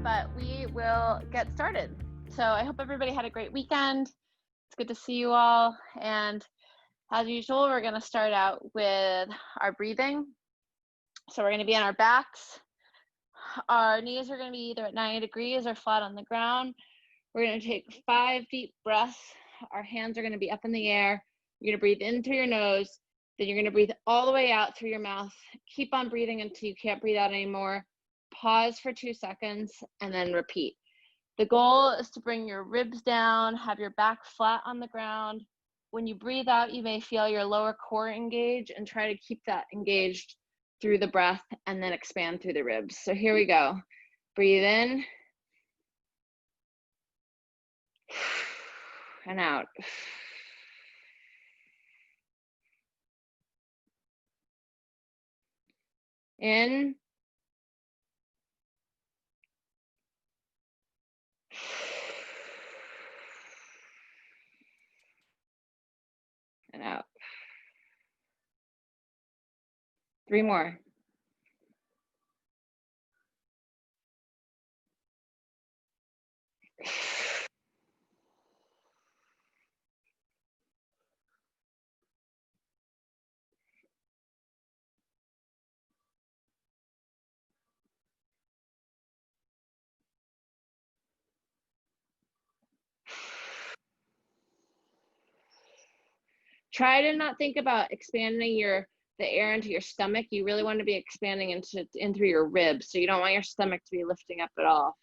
but we will get started. So I hope everybody had a great weekend. It's good to see you all. And as usual, we're going to start out with our breathing. So we're going to be on our backs. Our knees are going to be either at 90 degrees or flat on the ground. We're going to take 5 deep breaths. Our hands are going to be up in the air. You're going to breathe in through your nose. Then you're going to breathe all the way out through your mouth. Keep on breathing until you can't breathe out anymore. Pause for 2 seconds and then repeat. The goal is to bring your ribs down, have your back flat on the ground. When you breathe out, you may feel your lower core engage, and try to keep that engaged through the breath and then expand through the ribs. So here we go. Breathe in and out. In and out. 3 more. Try to not think about expanding the air into your stomach. You really want to be expanding in through your ribs. So you don't want your stomach to be lifting up at all.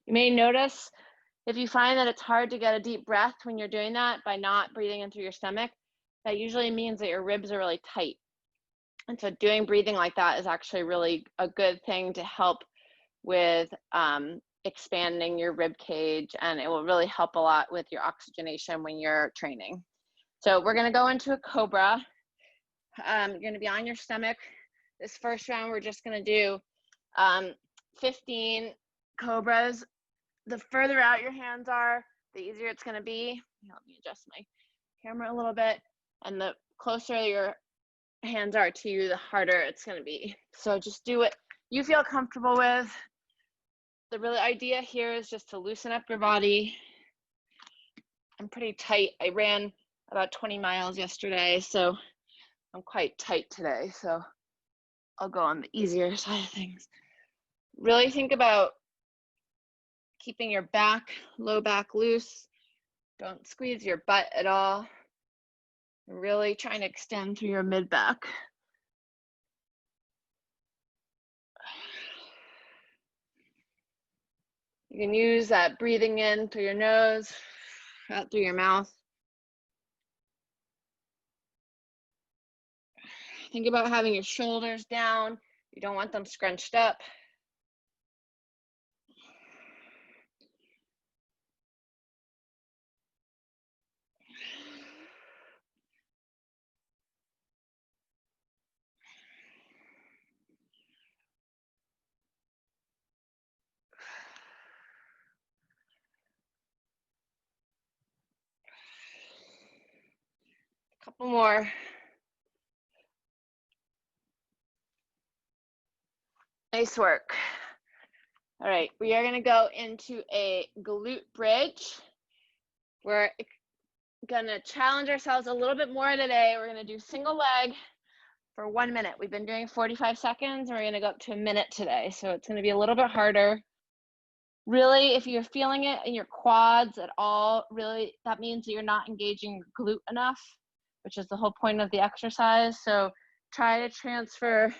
You may notice if you find that it's hard to get a deep breath when you're doing that by not breathing in through your stomach, that usually means that your ribs are really tight. And so doing breathing like that is actually really a good thing to help with expanding your rib cage, and it will really help a lot with your oxygenation when you're training. So we're going to go into a cobra. You're going to be on your stomach. This first round, we're just going to do 15 cobras. The further out your hands are, the easier it's going to be. Let me adjust my camera a little bit. And the closer your hands are to you, the harder it's going to be. So just do what you feel comfortable with. The real idea here is just to loosen up your body. I'm pretty tight. I ran about 20 miles yesterday, so I'm quite tight today. So I'll go on the easier side of things. Really think about keeping your low back loose. Don't squeeze your butt at all. Really trying to extend through your mid back. You can use that breathing in through your nose, out through your mouth. Think about having your shoulders down. You don't want them scrunched up. A couple more. Nice work. All right, we are going to go into a glute bridge. We're going to challenge ourselves a little bit more today. We're going to do single leg for 1 minute. We've been doing 45 seconds, and we're going to go up to a minute today. So it's going to be a little bit harder. Really, if you're feeling it in your quads at all, really, that means that you're not engaging your glute enough, which is the whole point of the exercise. So try to transfer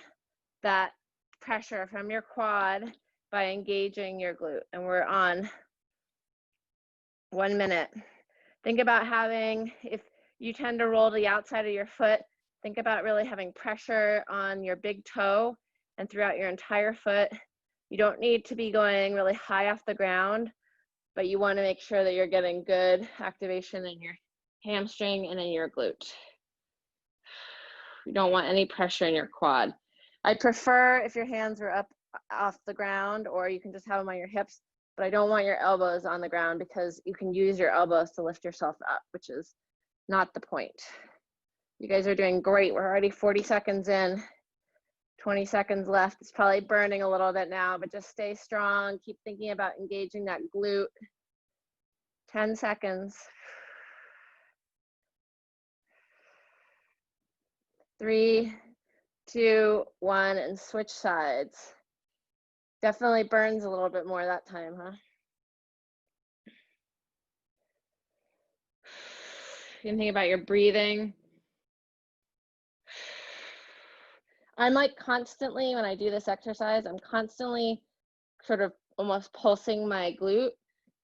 that pressure from your quad by engaging your glute. And we're on 1 minute. Think about having, if you tend to roll to the outside of your foot, think about really having pressure on your big toe and throughout your entire foot. You don't need to be going really high off the ground, but you want to make sure that you're getting good activation in your hamstring and in your glute. You don't want any pressure in your quad. I prefer if your hands are up off the ground, or you can just have them on your hips, but I don't want your elbows on the ground because you can use your elbows to lift yourself up, which is not the point. You guys are doing great. We're already 40 seconds in, 20 seconds left. It's probably burning a little bit now, but just stay strong. Keep thinking about engaging that glute. 10 seconds. 3, 2, 1, and switch sides. Definitely burns a little bit more that time, huh? You can think about your breathing. I'm like constantly, when I do this exercise, I'm constantly sort of almost pulsing my glute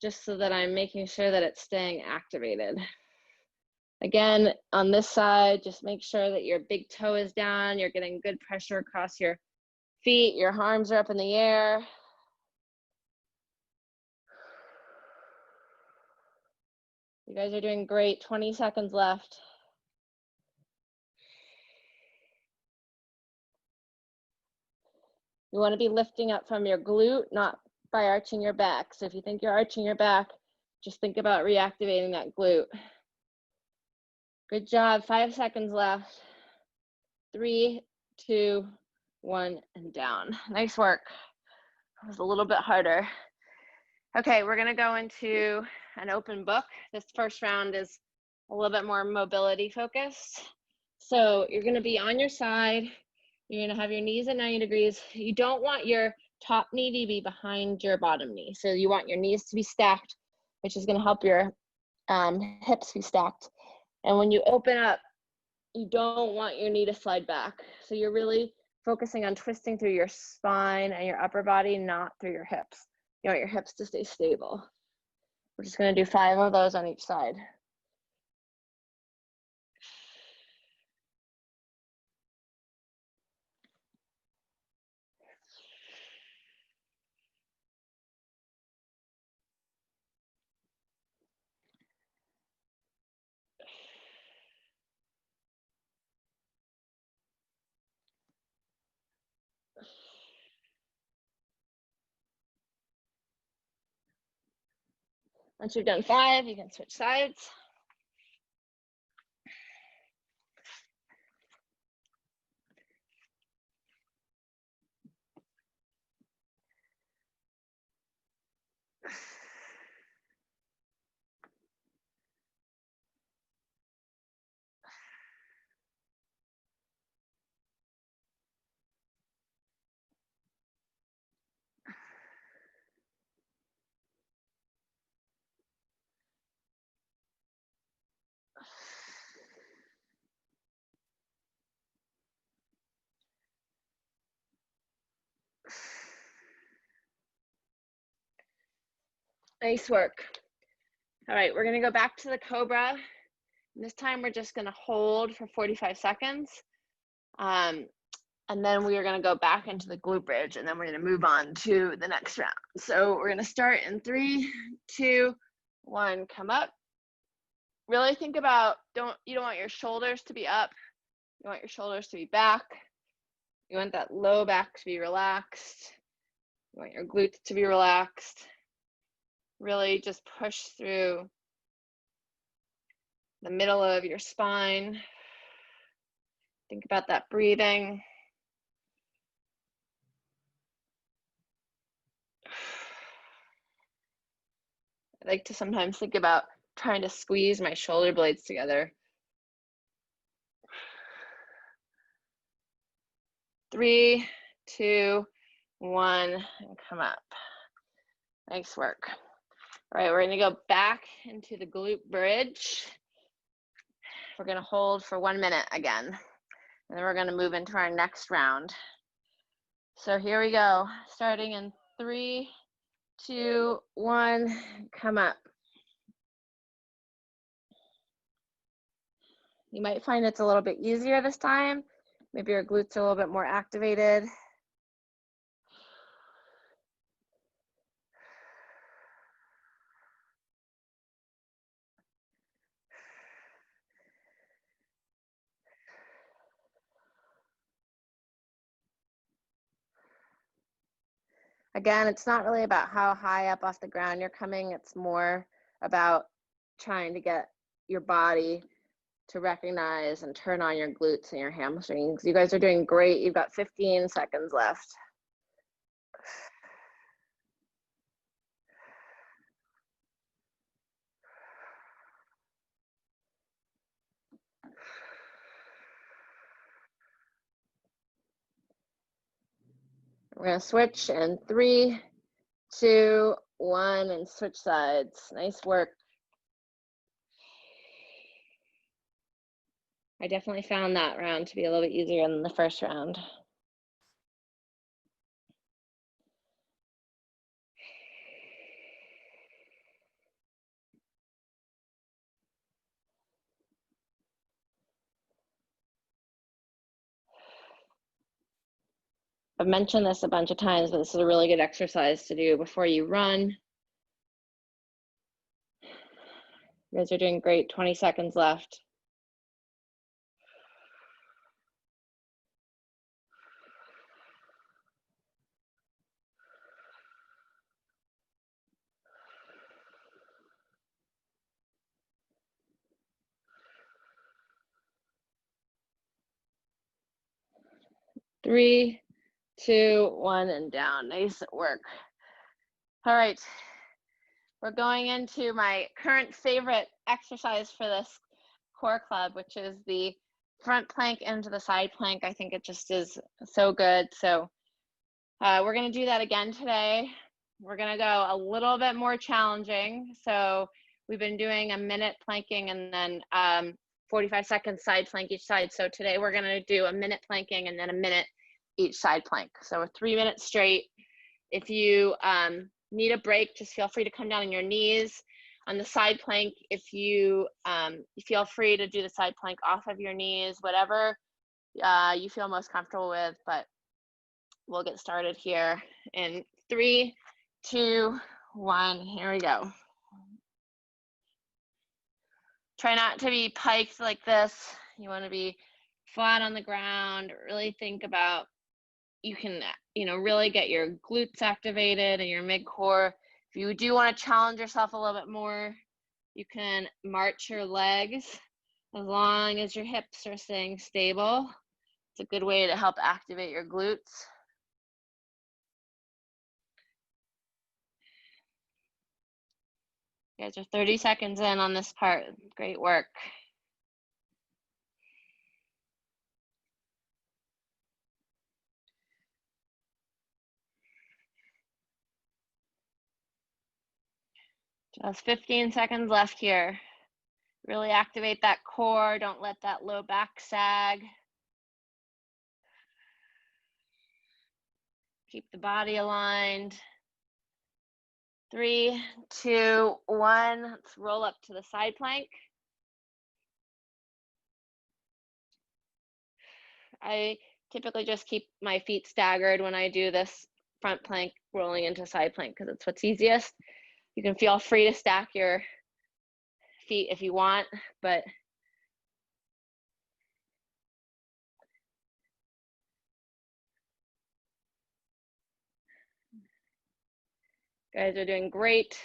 just so that I'm making sure that it's staying activated. Again, on this side, just make sure that your big toe is down, you're getting good pressure across your feet, your arms are up in the air. You guys are doing great. 20 seconds left. You want to be lifting up from your glute, not by arching your back. So if you think you're arching your back, just think about reactivating that glute. Good job. 5 seconds left. 3, 2, 1, and down. Nice work. It was a little bit harder. Okay, we're going to go into an open book. This first round is a little bit more mobility focused. So you're going to be on your side. You're going to have your knees at 90 degrees. You don't want your top knee to be behind your bottom knee. So you want your knees to be stacked, which is going to help your hips be stacked. And when you open up, you don't want your knee to slide back. So you're really focusing on twisting through your spine and your upper body, not through your hips. You want your hips to stay stable. We're just going to do 5 of those on each side. Once you've done 5, you can switch sides. Nice work. All right, we're going to go back to the Cobra. And this time we're just going to hold for 45 seconds. And then we are going to go back into the glute bridge, and then we're going to move on to the next round. So we're going to start in 3, 2, 1, come up. Really think about, you don't want your shoulders to be up. You want your shoulders to be back. You want that low back to be relaxed. You want your glutes to be relaxed. Really just push through the middle of your spine. Think about that breathing. I like to sometimes think about trying to squeeze my shoulder blades together. 3, 2, 1, and come up. Nice work. All right, we're gonna go back into the glute bridge. We're gonna hold for 1 minute again, and then we're gonna move into our next round. So here we go, starting in 3, 2, 1, come up. You might find it's a little bit easier this time. Maybe your glutes are a little bit more activated. Again, it's not really about how high up off the ground you're coming. It's more about trying to get your body to recognize and turn on your glutes and your hamstrings. You guys are doing great. You've got 15 seconds left. We're gonna switch in 3, 2, 1, and switch sides. Nice work. I definitely found that round to be a little bit easier than the first round. I've mentioned this a bunch of times, but this is a really good exercise to do before you run. You guys are doing great. 20 seconds left. Three, 2, 1, and down. Nice work. All right. We're going into my current favorite exercise for this core club, which is the front plank into the side plank. I think it just is so good. So we're going to do that again today. We're going to go a little bit more challenging. So we've been doing a minute planking and then 45 seconds side plank each side. So today we're going to do a minute planking and then a minute each side plank. So we're 3 minutes straight. If you need a break, just feel free to come down on your knees. On the side plank, if you feel free to do the side plank off of your knees, whatever you feel most comfortable with, but we'll get started here in 3, 2, 1, here we go. Try not to be piked like this. You want to be flat on the ground. Really think about, you can, really get your glutes activated and your mid-core. If you do want to challenge yourself a little bit more, you can march your legs as long as your hips are staying stable. It's a good way to help activate your glutes. You guys are 30 seconds in on this part. Great work. Just 15 seconds left here. Really activate that core. Don't let that low back sag. Keep the body aligned. 3, 2, 1. Let's roll up to the side plank. I typically just keep my feet staggered when I do this front plank rolling into side plank because it's what's easiest. You can feel free to stack your feet if you want, but you guys are doing great.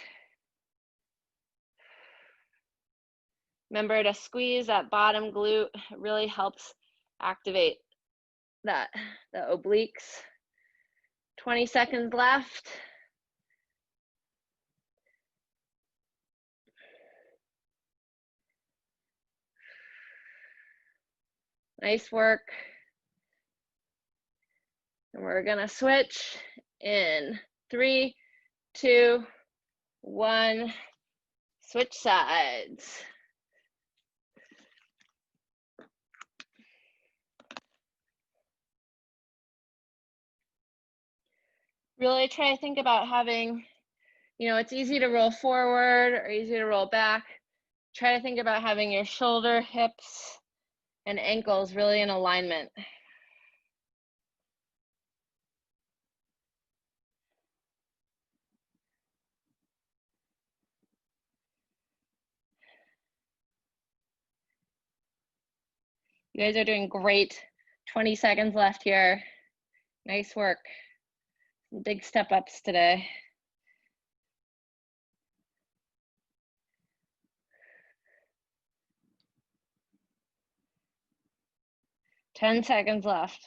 Remember to squeeze that bottom glute. It really helps activate the obliques. 20 seconds left. Nice work. And we're gonna switch in 3, 2, 1. Switch sides. Really try to think about having, it's easy to roll forward or easy to roll back. Try to think about having your shoulder, hips, and ankles really in alignment. You guys are doing great. 20 seconds left here. Nice work. Big step ups today. Ten seconds left.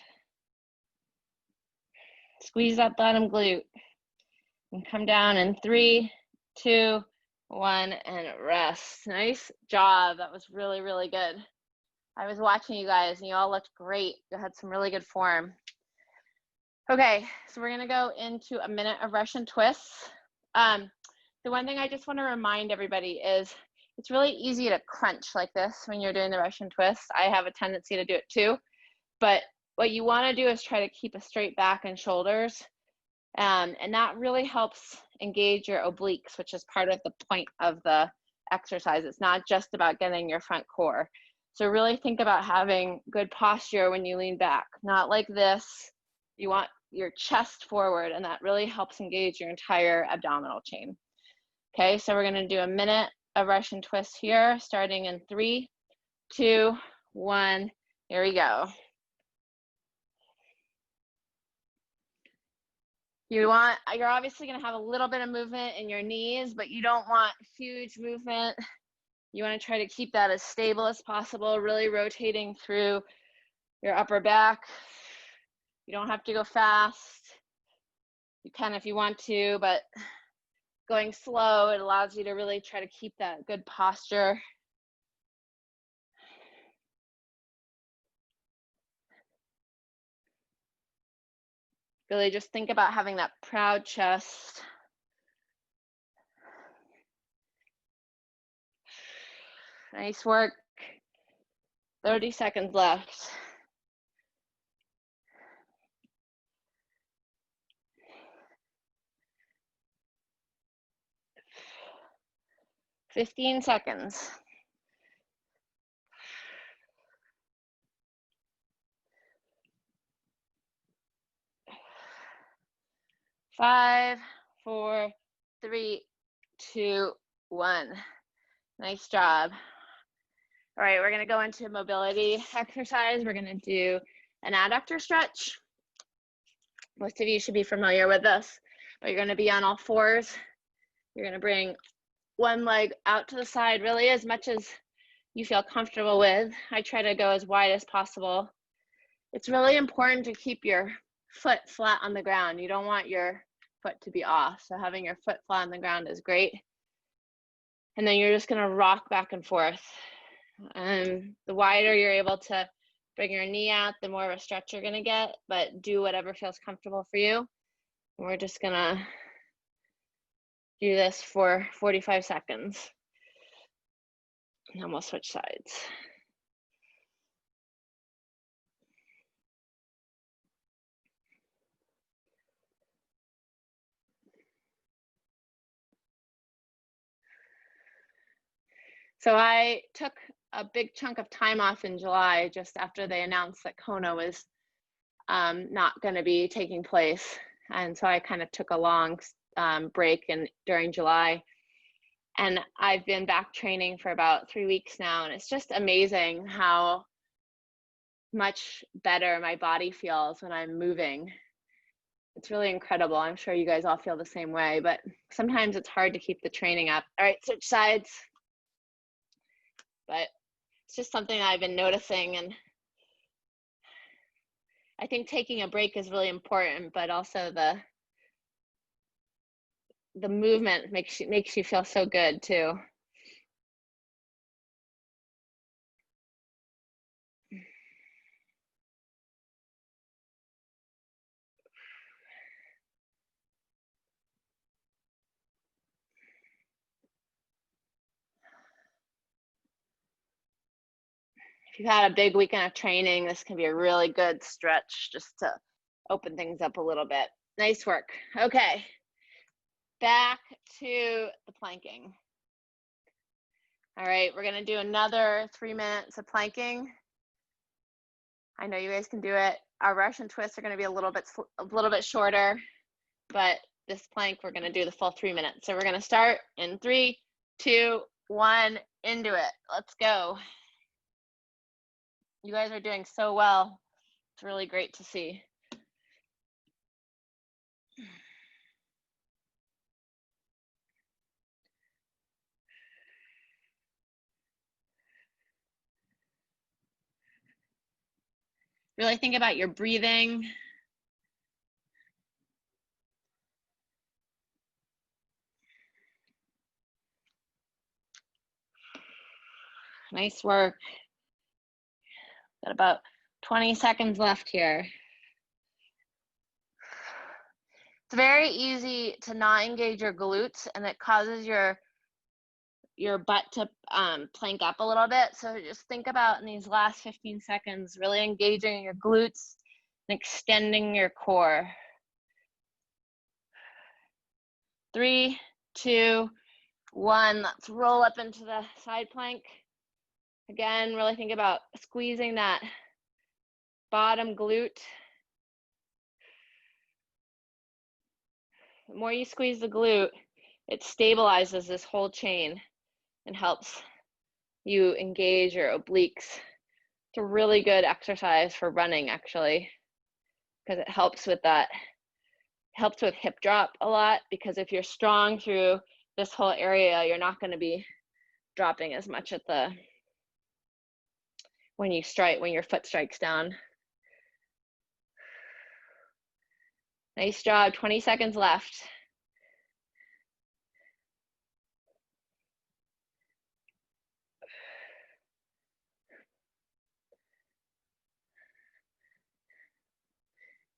Squeeze that bottom glute. And come down in 3, 2, 1, and rest. Nice job. That was really, really good. I was watching you guys and you all looked great. You had some really good form. Okay, so we're gonna go into a minute of Russian twists. The one thing I just want to remind everybody is it's really easy to crunch like this when you're doing the Russian twist. I have a tendency to do it too, but what you want to do is try to keep a straight back and shoulders, and that really helps engage your obliques, which is part of the point of the exercise. It's not just about getting your front core. So really think about having good posture when you lean back, not like this. You want your chest forward, and that really helps engage your entire abdominal chain. Okay, so we're going to do a minute of Russian twist here, starting in 3, 2, 1. Here we go. You're obviously going to have a little bit of movement in your knees, but you don't want huge movement. You want to try to keep that as stable as possible, really rotating through your upper back. You don't have to go fast. You can if you want to, but going slow, it allows you to really try to keep that good posture. Really just think about having that proud chest. Nice work. 30 seconds left. Fifteen seconds. 5, 4, 3, 2, 1. Nice job. All right, we're going to go into a mobility exercise. We're going to do an adductor stretch. Most of you should be familiar with this, but you're going to be on all fours. You're going to bring one leg out to the side, really as much as you feel comfortable with. I try to go as wide as possible. It's really important to keep your foot flat on the ground. You don't want your foot to be off. So having your foot flat on the ground is great. And then you're just going to rock back and forth. The wider you're able to bring your knee out, the more of a stretch you're going to get, but do whatever feels comfortable for you. And we're just going to do this for 45 seconds. And then we'll switch sides. So I took a big chunk of time off in July just after they announced that Kona was not going to be taking place. And so I kind of took a long break during July. And I've been back training for about 3 weeks now. And it's just amazing how much better my body feels when I'm moving. It's really incredible. I'm sure you guys all feel the same way, but sometimes it's hard to keep the training up. All right, switch sides. But it's just something I've been noticing, and I think taking a break is really important, but also the movement makes you feel so good too. If you've had a big weekend of training, this can be a really good stretch just to open things up a little bit. Nice work. Okay, back to the planking. All right, we're gonna do another 3 minutes of planking. I know you guys can do it. Our Russian twists are gonna be a little bit shorter, but this plank, we're gonna do the full 3 minutes. So we're gonna start in 3, 2, 1, into it. Let's go. You guys are doing so well. It's really great to see. Really think about your breathing. Nice work. Got about 20 seconds left here. It's very easy to not engage your glutes, and it causes your butt to plank up a little bit. So just think about in these last 15 seconds, really engaging your glutes and extending your core. 3, 2, 1. Let's roll up into the side plank. Again, really think about squeezing that bottom glute. The more you squeeze the glute, it stabilizes this whole chain and helps you engage your obliques. It's a really good exercise for running, actually, because it helps with that. Helps with hip drop a lot, because if you're strong through this whole area, you're not going to be dropping as much at the when your foot strikes down. Nice job. 20 seconds left.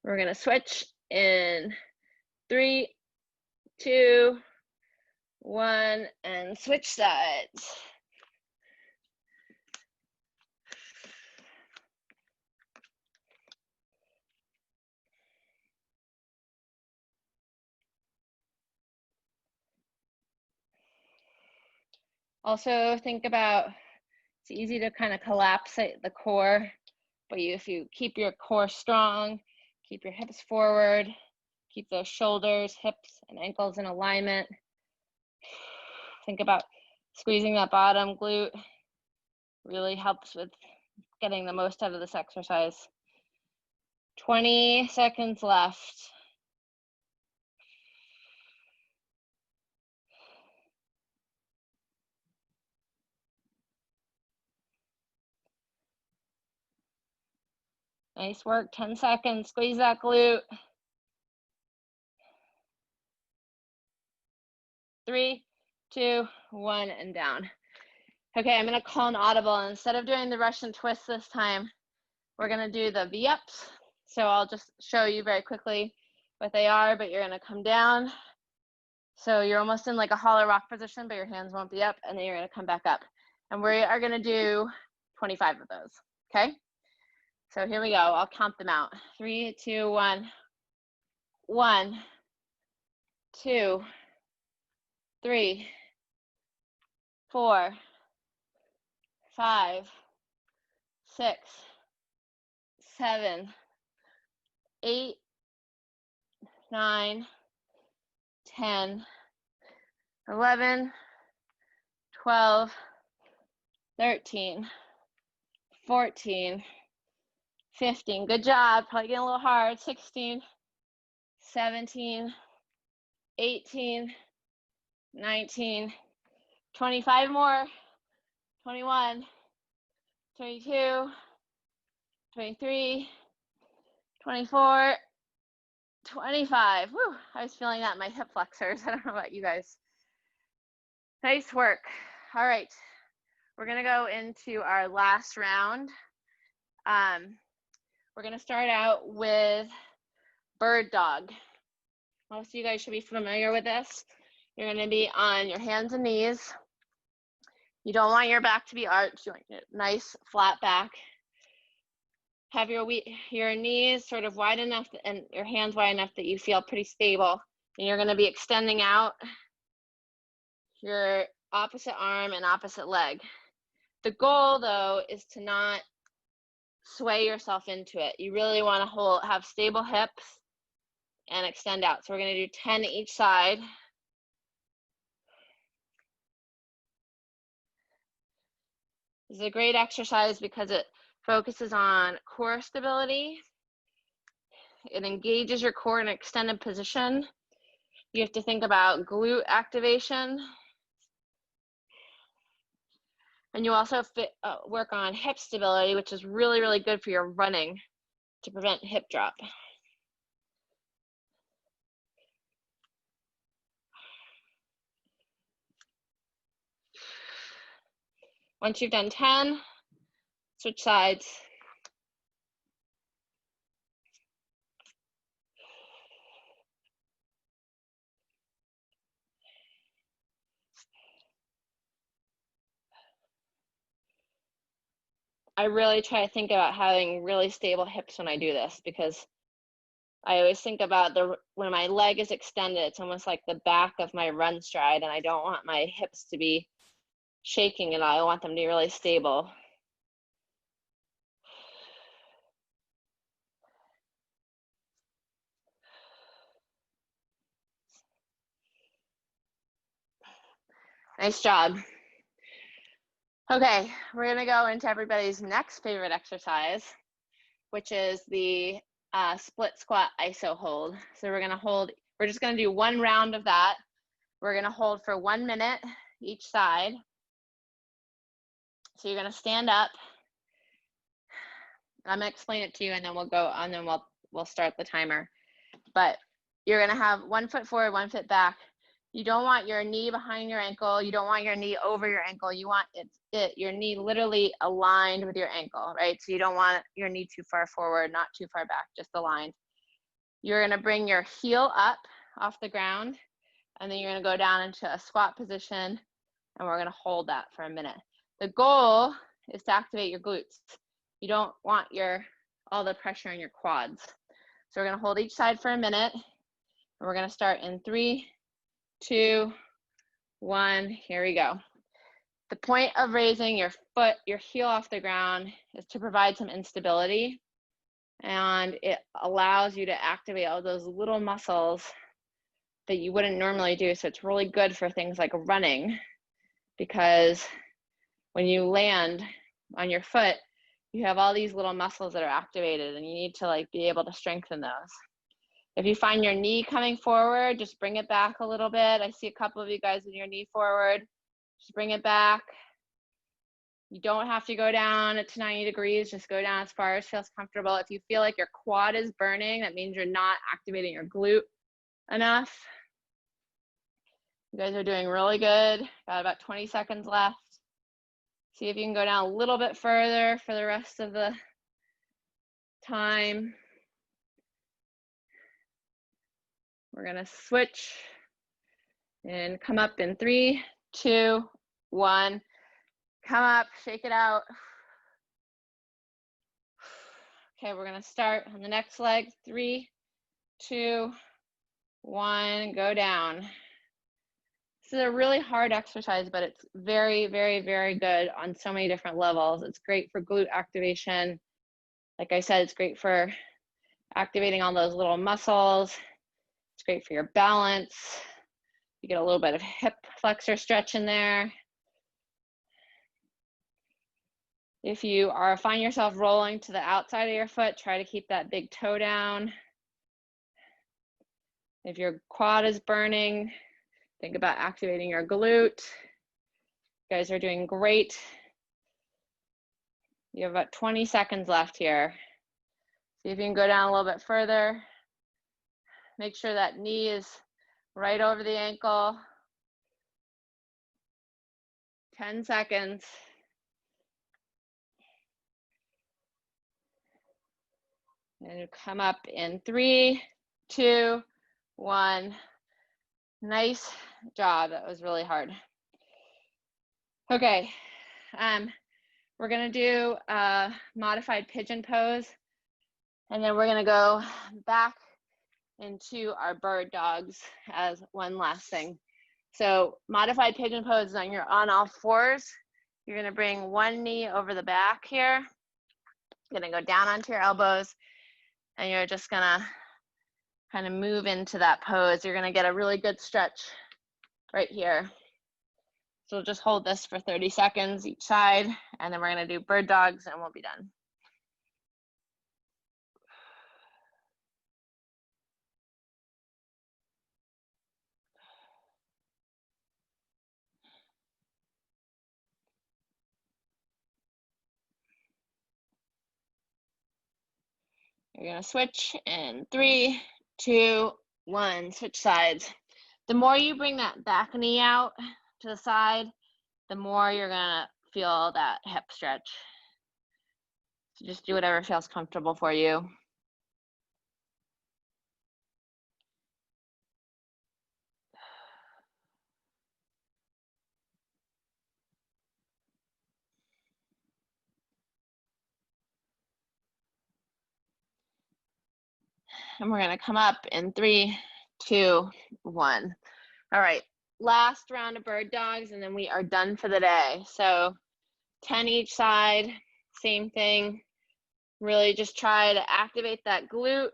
We're going to switch in 3, 2, 1, and switch sides. Also think about, it's easy to kind of collapse the core, but if you keep your core strong, keep your hips forward, keep those shoulders, hips, and ankles in alignment. Think about squeezing that bottom glute. Really helps with getting the most out of this exercise. 20 seconds left. Nice work. 10 seconds. Squeeze that glute. 3, 2, 1, and down. Okay, I'm going to call an audible. And instead of doing the Russian twist this time, we're going to do the V-ups. So I'll just show you very quickly what they are, but you're going to come down. So you're almost in like a hollow rock position, but your hands won't be up, and then you're going to come back up. And we are going to do 25 of those, okay? So here we go. I'll count them out. 3, 2, 1. 1, 2, 3, 4, 5, 6, 7, 8, 9, 10, 11, 12, 13, 14, 15. Good job. Probably getting a little hard. 16, 17, 18, 19, 25 more, 21, 22, 23, 24, 25. Whew, I was feeling that in my hip flexors. I don't know about you guys. Nice work. All right, we're gonna go into our last round. We're gonna start out with bird dog. Most of you guys should be familiar with this. You're gonna be on your hands and knees. You don't want your back to be arched. You want a nice flat back. Have your knees sort of wide enough and your hands wide enough that you feel pretty stable. And you're gonna be extending out your opposite arm and opposite leg. The goal, though, is to not sway yourself into it. You really want to have stable hips and extend out. So we're going to do 10 each side. This is a great exercise because it focuses on core stability. It engages your core in an extended position. You have to think about glute activation. And you also work on hip stability, which is really, really good for your running. to prevent hip drop. Once you've done 10, switch sides. I really try to think about having really stable hips when I do this, because I always think about when my leg is extended, it's almost like the back of my run stride, and I don't want my hips to be shaking at all. I want them to be really stable. Nice job. Okay, we're gonna go into everybody's next favorite exercise, which is the split squat iso hold. So we're just gonna do one round of that. We're gonna hold for 1 minute each side. So you're gonna stand up. I'm gonna explain it to you, and then we'll start the timer. But you're gonna have 1 foot forward, 1 foot back. You don't want your knee behind your ankle. You don't want your knee over your ankle. You want your knee literally aligned with your ankle, right? So you don't want your knee too far forward, not too far back, just aligned. You're gonna bring your heel up off the ground, and then you're gonna go down into a squat position, and we're gonna hold that for a minute. The goal is to activate your glutes. You don't want all the pressure in your quads. So we're gonna hold each side for a minute, and we're gonna start in 3, 2, 1, here we go. The point of raising your heel off the ground is to provide some instability, and it allows you to activate all those little muscles that you wouldn't normally do. So it's really good for things like running, because when you land on your foot, you have all these little muscles that are activated, and you need to be able to strengthen those. If you find your knee coming forward, just bring it back a little bit. I see a couple of you guys with your knee forward. Just bring it back. You don't have to go down to 90 degrees. Just go down as far as feels comfortable. If you feel like your quad is burning, that means you're not activating your glute enough. You guys are doing really good. Got about 20 seconds left. See if you can go down a little bit further for the rest of the time. We're gonna switch and come up in 3, 2, 1. Come up, shake it out. Okay, we're gonna start on the next leg. 3, 2, 1, go down. This is a really hard exercise, but it's very, very, very good on so many different levels. It's great for glute activation. Like I said, it's great for activating all those little muscles. It's great for your balance. You get a little bit of hip flexor stretch in there. If you find yourself rolling to the outside of your foot, try to keep that big toe down. If your quad is burning, think about activating your glute. You guys are doing great. You have about 20 seconds left here. See if you can go down a little bit further. Make sure that knee is right over the ankle. 10 seconds. And you come up in 3, 2, 1. Nice job. That was really hard. Okay. We're gonna do a modified pigeon pose, and then we're gonna go back into our bird dogs as one last thing. So modified pigeon pose is you're on all fours. You're gonna bring one knee over the back here. You're gonna go down onto your elbows, and you're just gonna kind of move into that pose. You're gonna get a really good stretch right here. So just hold this for 30 seconds each side, and then we're gonna do bird dogs, and we'll be done. You're gonna switch in 3, 2, 1, switch sides. The more you bring that back knee out to the side, the more you're gonna feel that hip stretch. So just do whatever feels comfortable for you. And we're gonna come up in 3, 2, 1. All right, last round of bird dogs, and then we are done for the day. So 10 each side, same thing. Really just try to activate that glute,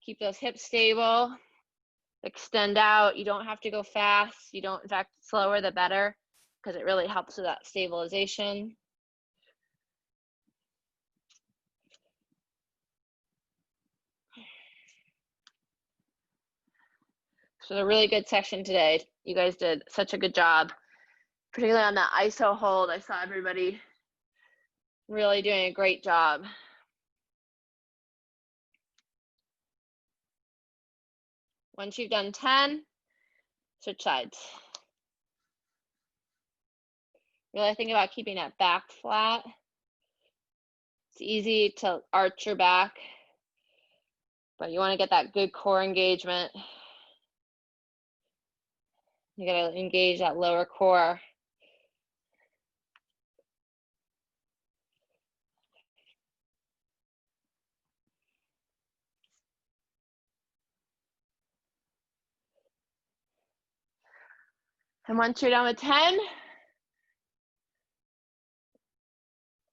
keep those hips stable, extend out. You don't have to go fast. You don't, in fact, slower the better, because it really helps with that stabilization. So a really good session today. You guys did such a good job, particularly on that ISO hold. I saw everybody really doing a great job. Once you've done 10, switch sides. Really think about keeping that back flat. It's easy to arch your back, but you want to get that good core engagement. You got to engage that lower core. And once you're done with 10,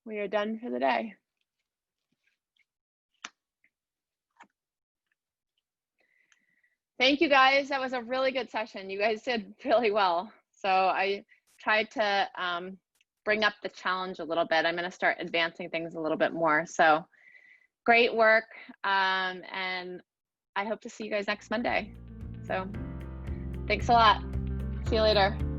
we are done for the day. Thank you guys. That was a really good session. You guys did really well. So I tried to bring up the challenge a little bit. I'm going to start advancing things a little bit more. So great work. And I hope to see you guys next Monday. So thanks a lot. See you later.